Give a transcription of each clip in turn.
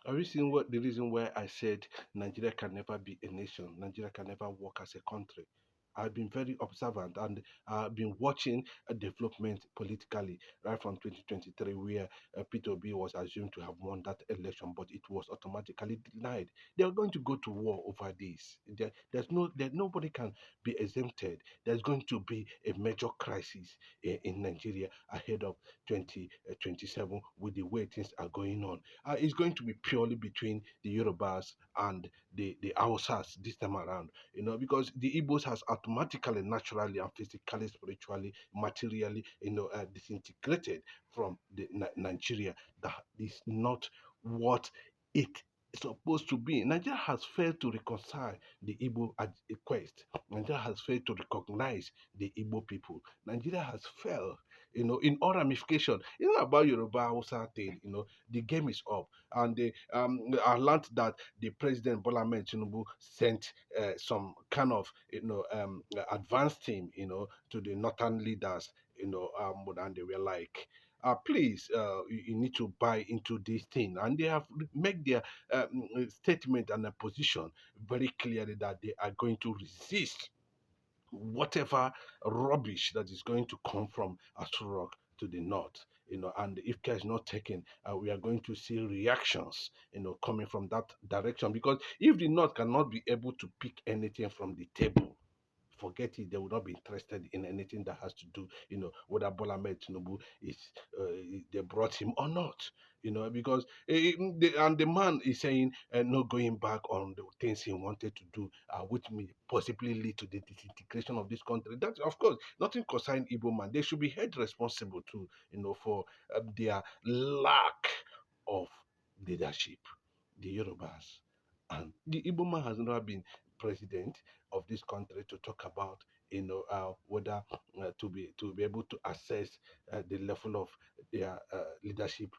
Have you seen what the reason why I said Nigeria can never be a nation? Nigeria can never work as a country. I've been very observant and I've been watching a development politically right from 2023, where Peter Obi was assumed to have won that election, but it was automatically denied. They are going to go to war over this. Nobody can be exempted. There's going to be a major crisis in Nigeria ahead of 2027 with the way things are going on. It's going to be purely between the Yorubas and the Hausas this time around, because the Igbos has automatically, naturally, and physically, spiritually, materially, disintegrated from the Nigeria. That is not what it is supposed to be. Nigeria has failed to reconcile the Igbo at a quest. Nigeria has failed to recognize the Igbo people. Nigeria has failed, in all ramification. It's not about Yoruba Hausa thing, the game is up. And I learned that the president Bola Ahmed Tinubu sent some kind of advanced team, to the northern leaders, and they were like, please, you need to buy into this thing, and they have make their statement and a position very clearly that they are going to resist whatever rubbish that is going to come from Asurok to the north. And if care is not taken, we are going to see reactions, coming from that direction. Because if the north cannot be able to pick anything from the table, forget it. They will not be interested in anything that has to do, whether Bola Ahmed Tinubu is, they brought him or not. Because and the man is saying no going back on the things he wanted to do, which may possibly lead to the disintegration of this country. That, of course, nothing concern Igbo man. They should be held responsible too, for their lack of leadership. The Yorubas and the Igbo man has never been president of this country to talk about, whether to be able to assess the level of their leadership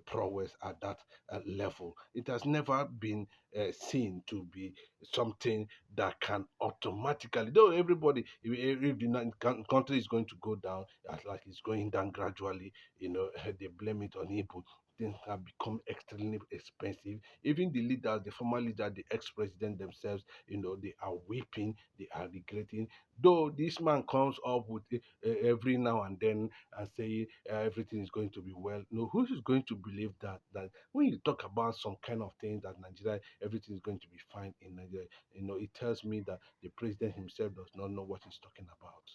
prowess at that level. It has never been seen to be something that can automatically, though everybody, if the country is going to go down, as like it's going down gradually, they blame it on Igbo. Things have become extremely expensive. Even the leaders, the former leader, the ex-president themselves, they are weeping, they are regretting. Though this man comes up with every now and then and say everything is going to be well. No, who is going to believe that? That when you talk about some kind of things that Nigeria, everything is going to be fine in Nigeria, it tells me that the president himself does not know what he's talking about.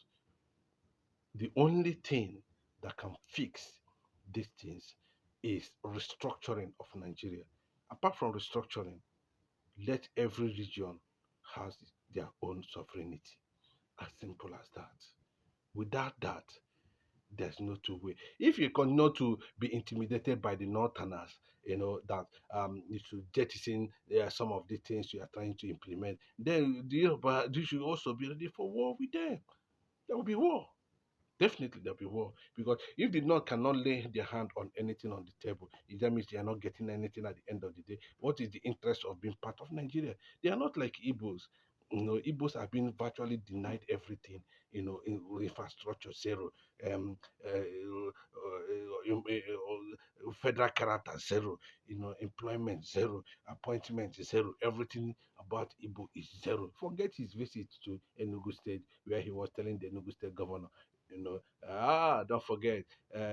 The only thing that can fix these things is restructuring of Nigeria. Apart from restructuring, let every region has their own sovereignty. As simple as that. Without that, there's no two way. If you continue to be intimidated by the northerners, that you should jettison some of the things you are trying to implement, then you should also be ready for war with them. There will be war. Definitely there'll be war. Because if the North cannot lay their hand on anything on the table, that means they are not getting anything at the end of the day. What is the interest of being part of Nigeria? They are not like Igbos. Igbos have been virtually denied everything, infrastructure zero, um, federal character zero, employment zero, appointment zero, everything about Igbo is zero. Forget his visit to Enugu State, where he was telling the Enugu State governor, don't forget,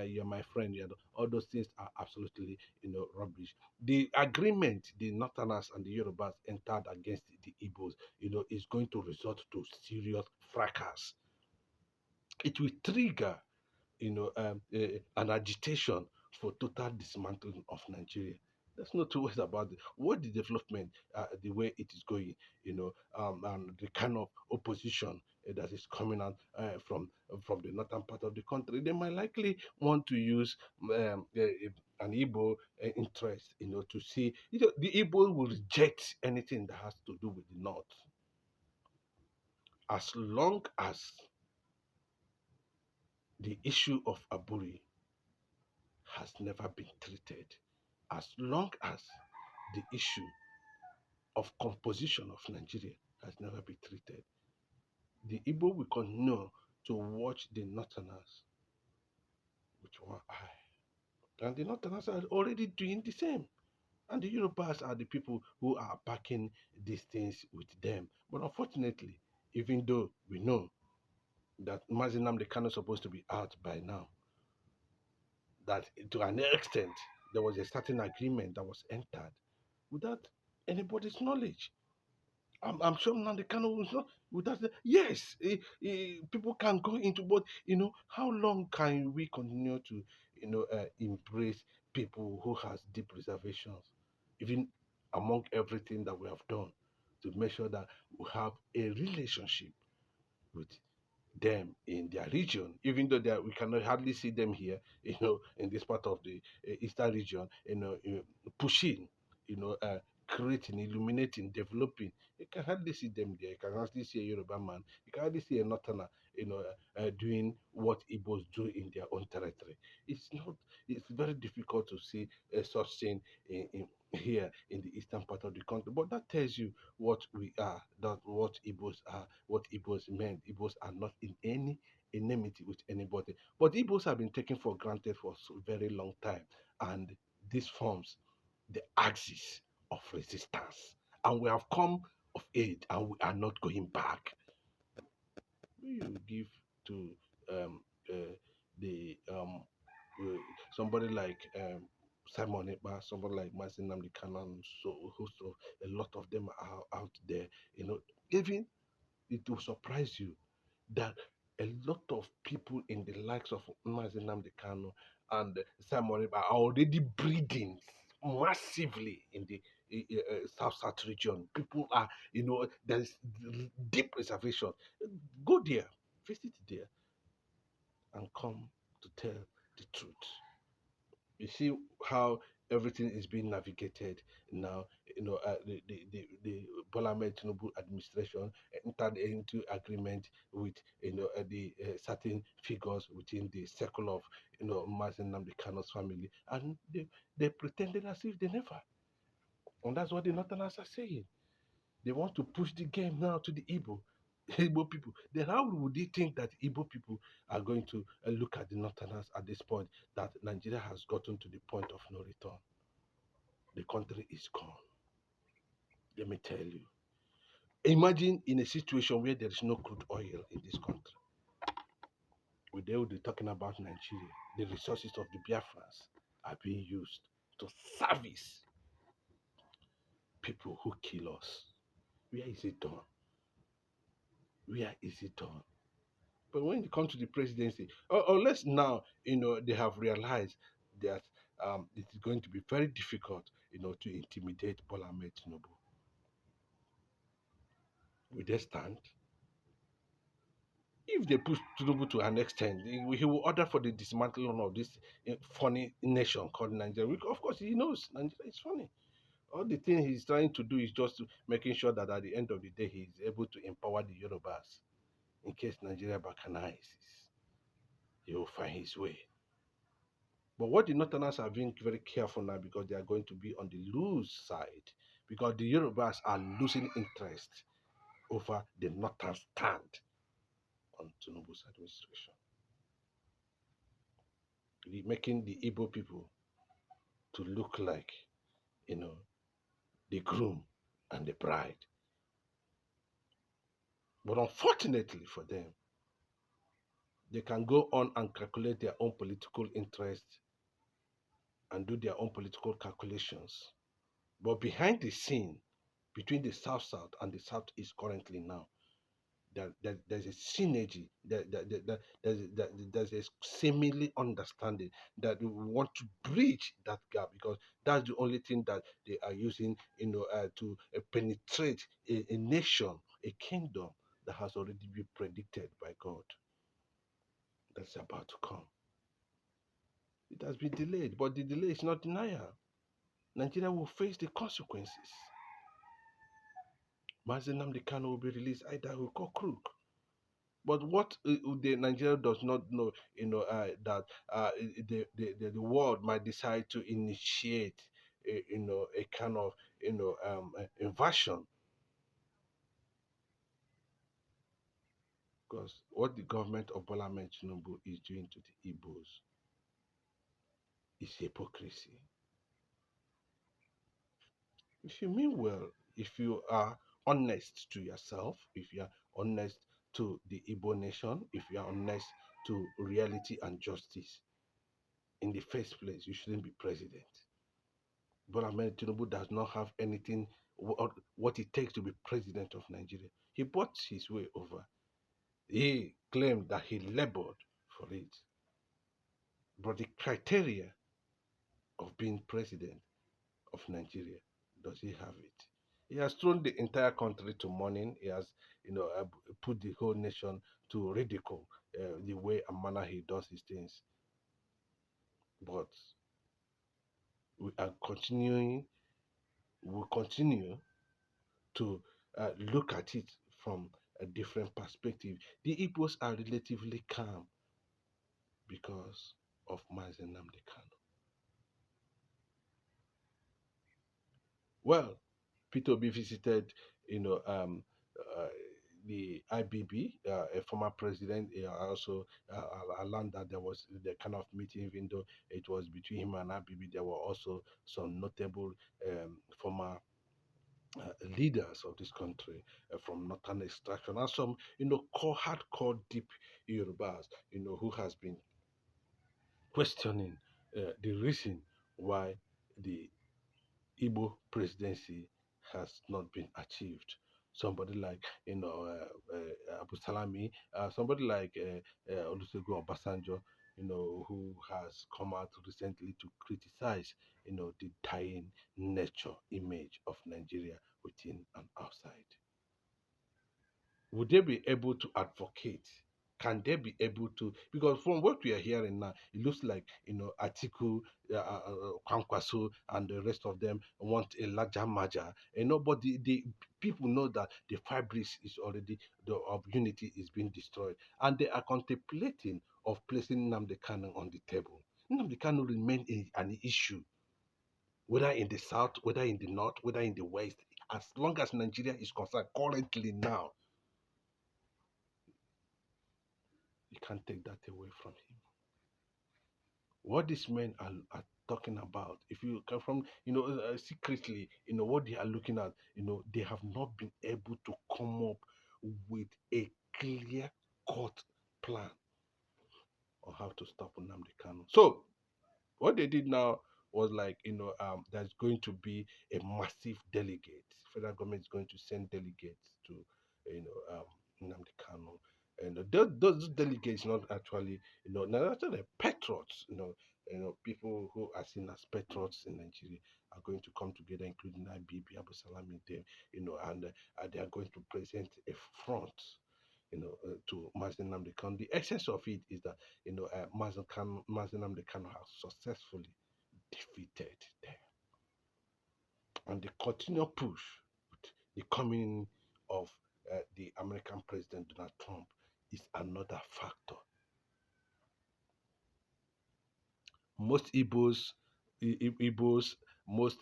you're my friend. All those things are absolutely, rubbish. The agreement the Northerners and the Yorubas entered against the Igbos, is going to result to serious fracas. It will trigger, an agitation for total dismantling of Nigeria. There's no two ways about it. What the development, the way it is going, and the kind of opposition that is coming out from the northern part of the country, they might likely want to use an Igbo interest, to see, the Igbo will reject anything that has to do with the north, as long as the issue of Aburi has never been treated, as long as the issue of composition of Nigeria has never been treated. The Igbo will continue to watch the Northerners with one eye. And the Northerners are already doing the same. And the Yorubas are the people who are backing these things with them. But unfortunately, even though we know that Mazinam the Kano is supposed to be out by now, that to an extent there was a certain agreement that was entered without anybody's knowledge. I'm sure Nnamdi Kanu was not without yes, people can go into, but how long can we continue to embrace people who has deep reservations, even among everything that we have done to make sure that we have a relationship with them in their region, even though we cannot hardly see them here, in this part of the eastern region, pushing, you know, uh, creating, illuminating, developing. You can hardly see them there. You can hardly see a Yoruba man. You can hardly see a Northerner, doing what Igbos do in their own territory. It's not. It's very difficult to see such thing here in the eastern part of the country. But that tells you what we are, that what Igbos are, what Igbos meant. Igbos are not in any enmity with anybody. But Igbos have been taken for granted for a very long time. And this forms the axis of resistance. And we have come of age and we are not going back. You give to um, uh, the somebody like Simon Ekpa, somebody like Masin Namdi Kanan, so host of a lot of them are out there. Even it will surprise you that a lot of people in the likes of Mazi Nnamdi Kanu and Simon Ekpa are already breeding massively in the South region. People are, there's deep reservation. Go there, visit there, and come to tell the truth. You see how everything is being navigated now. The Bola Ahmed Tinubu administration entered into agreement with the certain figures within the circle of Mazen Namdi Kano's family, and they pretended as if they never. And that's what the Northerners are saying. They want to push the game now to the Igbo. Igbo people. Then how would they think that Igbo people are going to look at the Northerners at this point, that Nigeria has gotten to the point of no return? The country is gone. Let me tell you. Imagine in a situation where there is no crude oil in this country. They will be talking about Nigeria. The resources of the Biafrans are being used to service people who kill us. Where is it done? Where is it done? But when it comes to the presidency, unless now they have realized that it is going to be very difficult, to intimidate Bola Ahmed Tinubu. Will they stand? If they push Tinubu to an extent, he will order for the dismantling of this funny nation called Nigeria. Of course, he knows Nigeria is funny. All the thing he's trying to do is just making sure that at the end of the day, he is able to empower the Yorubas in case Nigeria balkanizes. He will find his way. But what the Northerners are being very careful now, because they are going to be on the lose side, because the Yorubas are losing interest over the Northern stand on Tinubu's administration, making the Igbo people to look like, you know, the groom and the bride. But unfortunately for them, they can go on and calculate their own political interests and do their own political calculations. But behind the scene, between the South and the Southeast currently now, there's a synergy, there's a seemingly understanding that we want to bridge that gap, because that's the only thing that they are using, to penetrate a nation, a kingdom that has already been predicted by God that's about to come. It has been delayed, but the delay is not denial. Nigeria will face the consequences. Mazen Nnamdi Kanu will be released either hook or crook. But what the Nigeria does not know, that the world might decide to initiate, a kind of, invasion, because what the government of Bola Ahmed Tinubu is doing to the Igbos is hypocrisy. If you mean well, if you are honest to yourself, if you are honest to the Igbo nation, if you are honest to reality and justice, in the first place, you shouldn't be president. But Ahmed Tinubu does not have anything what it takes to be president of Nigeria. He bought his way over. He claimed that he labored for it. But the criteria of being president of Nigeria, does he have it? He has thrown the entire country to mourning. He has, put the whole nation to ridicule the way and manner he does his things. But we are continuing, we continue to look at it from a different perspective. The Igbos are relatively calm because of Mazen Namde Kano. Well, Peter Obi visited, you know, uh, the IBB, a former president. Also, I learned that there was the kind of meeting, even though it was between him and IBB, there were also some notable former leaders of this country from northern extraction, and some, hardcore deep Yorubas, who has been questioning the reason why the Igbo presidency has not been achieved. Somebody like, Abu Salami, somebody like Olusegun Obasanjo, who has come out recently to criticize, the dying nature image of Nigeria within and outside. Would they be able to advocate? Can they be able to? Because from what we are hearing now, it looks like, Atiku, Kwankwaso, and the rest of them want a larger merger. But the people know that the fabric is already the of unity is being destroyed, and they are contemplating of placing Nnamdi Kanu on the table. Nnamdi Kanu remain an issue, whether in the south, whether in the north, whether in the west. As long as Nigeria is concerned, currently now, you can't take that away from him. What these men are talking about, if you come from, secretly, what they are looking at, they have not been able to come up with a clear cut plan on how to stop Nnamdi Kanu. So what they did now was like, there's going to be a massive delegate. Federal government is going to send delegates to, Nnamdi Kanu. And those delegates not actually, not actually patriots, people who are seen as patriots in Nigeria are going to come together, including IBB, Abu Salami, them, and they are going to present a front, to Mazen Namde Kanu. The essence of it is that, Mazen Namde Kanu has successfully defeated them. And the continued push with the coming of the American President Donald Trump is another factor. Most Igbos, most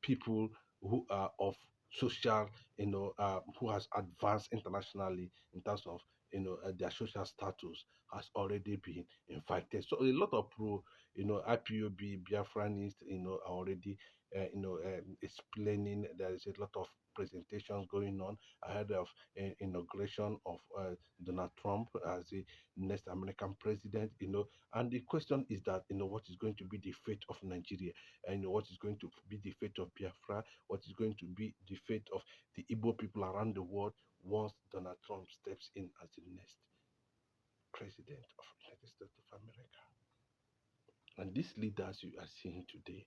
people who are of social, who has advanced internationally in terms of, their social status has already been invited. So a lot of IPOB, Biafranists, are already, explaining. There is a lot of presentations going on ahead of inauguration of Donald Trump as the next American president. And the question is that, what is going to be the fate of Nigeria, and what is going to be the fate of Biafra, what is going to be the fate of the Igbo people around the world once Donald Trump steps in as the next president of the United States of America. And these leaders you are seeing today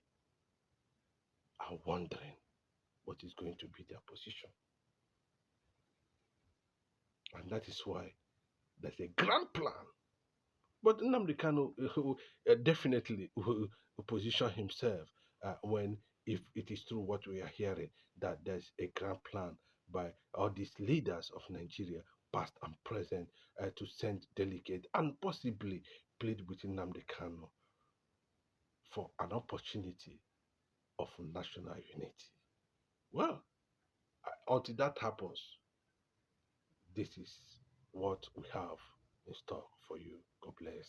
are wondering what is going to be their position. And that is why there's a grand plan. But Nnamdi Kanu definitely will position himself when, if it is true what we are hearing, that there's a grand plan by all these leaders of Nigeria, past and present, to send delegates and possibly plead with Nnamdi Kanu for an opportunity of national unity. Well, until that happens, this is what we have in store for you. God bless.